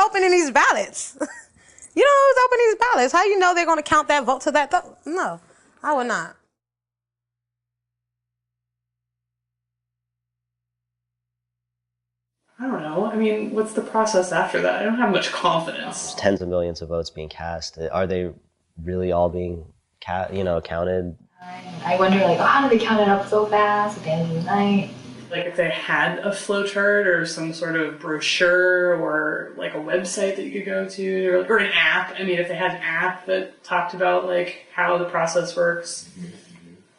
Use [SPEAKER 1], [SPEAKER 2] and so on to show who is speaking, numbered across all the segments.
[SPEAKER 1] opening these ballots? You don't know who's opening these ballots. How you know they're going to count that vote to that? No, I would not.
[SPEAKER 2] I don't know. I mean, what's the process after that? I don't have much confidence.
[SPEAKER 3] There's tens of millions of votes being cast. Are they really all being, counted?
[SPEAKER 4] I wonder, like, how do they count it up so fast at the end of the night?
[SPEAKER 2] Like, if they had a flowchart or some sort of brochure or like a website that you could go to, or an app. I mean, if they had an app that talked about like how the process works,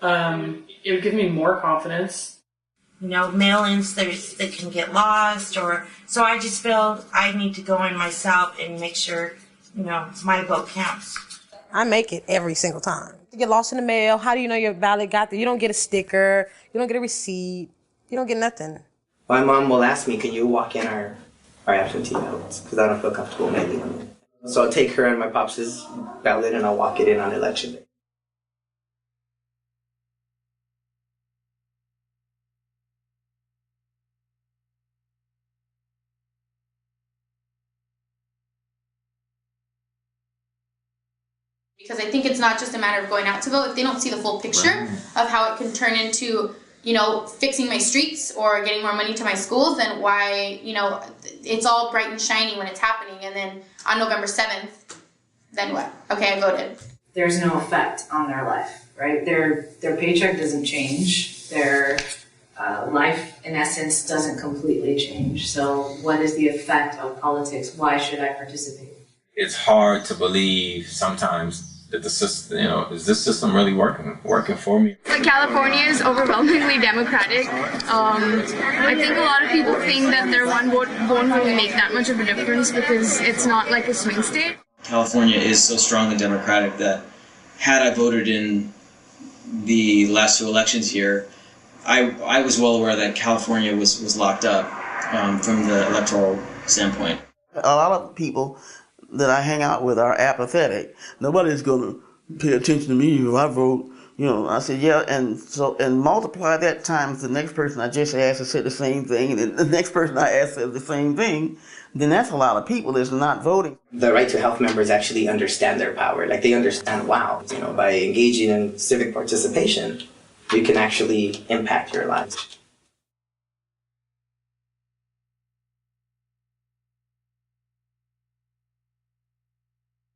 [SPEAKER 2] it would give me more confidence.
[SPEAKER 5] Mail-ins, they can get lost, so I just feel I need to go in myself and make sure, my vote counts.
[SPEAKER 1] I make it every single time. You get lost in the mail. How do you know your ballot got there? You don't get a sticker. You don't get a receipt. You don't get nothing.
[SPEAKER 6] My mom will ask me, can you walk in our absentee ballots? Because I don't feel comfortable mailing them. So I'll take her and my pops' ballot and I'll walk it in on election day.
[SPEAKER 7] Because I think it's not just a matter of going out to vote. If they don't see the full picture of how it can turn into, fixing my streets or getting more money to my schools, then why, it's all bright and shiny when it's happening. And then on November 7th, then what? Okay, I voted.
[SPEAKER 8] There's no effect on their life, right? Their paycheck doesn't change. Their life, in essence, doesn't completely change. So what is the effect of politics? Why should I participate?
[SPEAKER 9] It's hard to believe sometimes that the system, is this system really working for me?
[SPEAKER 10] Like, California is overwhelmingly Democratic. I think a lot of people think that their one vote won't really make that much of a difference because it's not like a swing state.
[SPEAKER 11] California is so strongly Democratic that had I voted in the last two elections here, I was well aware that California was locked up from the electoral standpoint.
[SPEAKER 12] A lot of people that I hang out with are apathetic. Nobody's going to pay attention to me if I vote. I said, yeah, and multiply that times the next person I just asked to say the same thing, and the next person I asked said the same thing, then that's a lot of people that's not voting.
[SPEAKER 6] The Right to Health members actually understand their power. Like, they understand, wow, by engaging in civic participation, you can actually impact your lives.